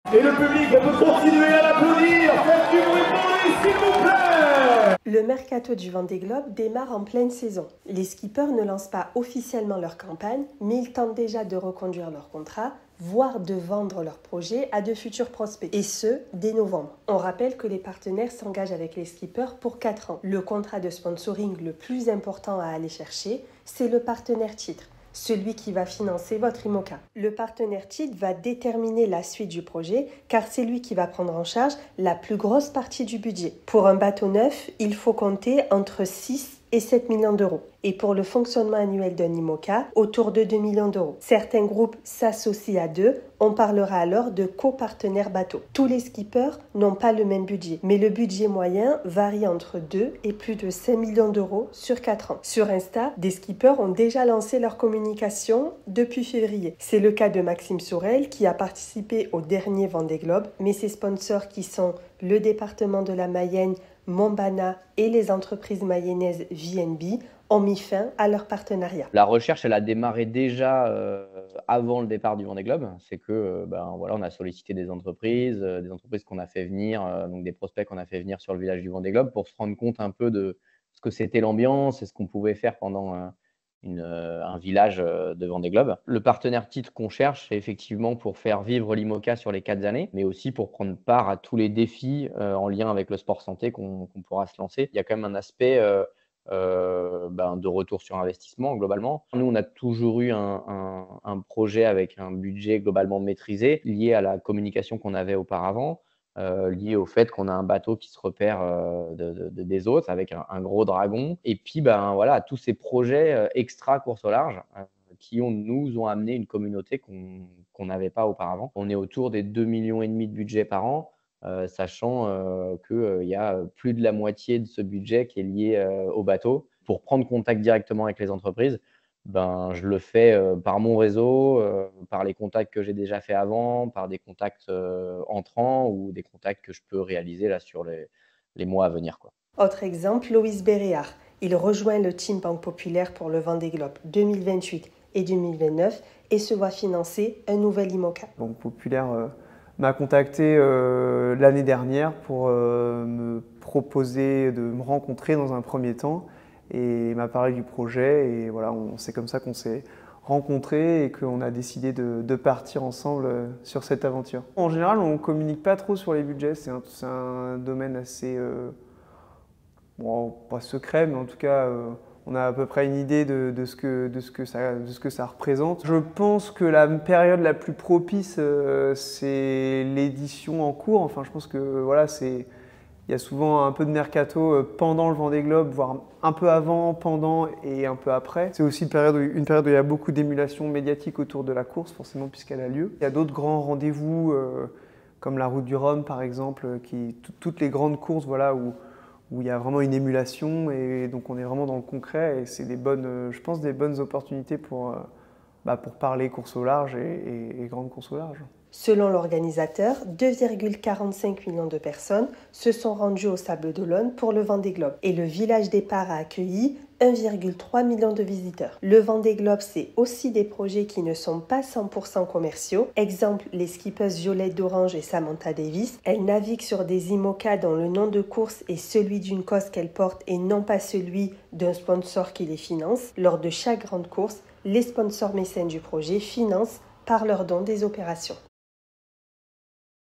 Et le public peut continuer à l'applaudir. Faites du bruit pour lui, s'il vous plaît. Le mercato du Vendée Globe démarre en pleine saison. Les skippers ne lancent pas officiellement leur campagne, mais ils tentent déjà de reconduire leur contrat, voire de vendre leur projet à de futurs prospects, et ce, dès novembre. On rappelle que les partenaires s'engagent avec les skippers pour 4 ans. Le contrat de sponsoring le plus important à aller chercher, c'est le partenaire titre, celui qui va financer votre IMOCA. Le partenaire titre va déterminer la suite du projet car c'est lui qui va prendre en charge la plus grosse partie du budget. Pour un bateau neuf, il faut compter entre 6 et 7 millions d'euros. Et pour le fonctionnement annuel d'un IMOCA, autour de 2 millions d'euros. Certains groupes s'associent à deux, on parlera alors de copartenaires bateaux. Tous les skippers n'ont pas le même budget, mais le budget moyen varie entre 2 et plus de 5 millions d'euros sur 4 ans. Sur Insta, des skippers ont déjà lancé leur communication depuis février. C'est le cas de Maxime Sorel qui a participé au dernier Vendée Globe, mais ses sponsors qui sont le département de la Mayenne, Montbana et les entreprises mayennaises VNB ont mis fin à leur partenariat. La recherche, elle a démarré déjà avant le départ du Vendée Globe. C'est que voilà, on a sollicité des entreprises qu'on a fait venir, donc des prospects qu'on a fait venir sur le village du Vendée Globe pour se rendre compte un peu de ce que c'était l'ambiance et ce qu'on pouvait faire pendant un village de Vendée Globe. Le partenaire titre qu'on cherche, c'est effectivement pour faire vivre l'IMOCA sur les 4 années, mais aussi pour prendre part à tous les défis en lien avec le sport santé qu'on pourra se lancer. Il y a quand même un aspect de retour sur investissement globalement. Nous, on a toujours eu un projet avec un budget globalement maîtrisé, lié à la communication qu'on avait auparavant, lié au fait qu'on a un bateau qui se repère des autres avec un gros dragon. Et puis, voilà, tous ces projets extra course au large qui nous ont amené une communauté qu'on n'avait pas auparavant. On est autour des 2,5 millions de budget par an. Sachant qu'il y a plus de la moitié de ce budget qui est lié au bateau. Pour prendre contact directement avec les entreprises, je le fais par mon réseau, par les contacts que j'ai déjà fait avant, par des contacts entrants ou des contacts que je peux réaliser là sur les mois à venir, quoi. Autre exemple, Loïs Béréard. Il rejoint le team Banque Populaire pour le Vendée Globe 2028 et 2029 et se voit financer un nouvel IMOCA. Banque Populaire m'a contacté l'année dernière pour me proposer de me rencontrer dans un premier temps et m'a parlé du projet et voilà, c'est comme ça qu'on s'est rencontrés et qu'on a décidé de partir ensemble sur cette aventure. En général, on ne communique pas trop sur les budgets, c'est un domaine assez, pas secret, mais en tout cas on a à peu près une idée de ce que ça représente. Je pense que la période la plus propice, c'est l'édition en cours. Enfin, je pense que voilà, il y a souvent un peu de mercato pendant le Vendée Globe, voire un peu avant, pendant et un peu après. C'est aussi une période où il y a beaucoup d'émulation médiatique autour de la course, forcément, puisqu'elle a lieu. Il y a d'autres grands rendez-vous, comme la Route du Rhum, par exemple, toutes les grandes courses, voilà, où il y a vraiment une émulation et donc on est vraiment dans le concret et c'est je pense des bonnes opportunités pour parler course au large et grande course au large. Selon l'organisateur, 2,45 millions de personnes se sont rendues au Sable d'Olonne pour le Vendée Globe et le village départ a accueilli 1,3 million de visiteurs. Le Vendée Globe, c'est aussi des projets qui ne sont pas 100% commerciaux. Exemple, les skippers Violette d'Orange et Samantha Davis. Elles naviguent sur des IMOCA dont le nom de course est celui d'une cause qu'elles portent et non pas celui d'un sponsor qui les finance. Lors de chaque grande course, les sponsors mécènes du projet financent par leur don des opérations.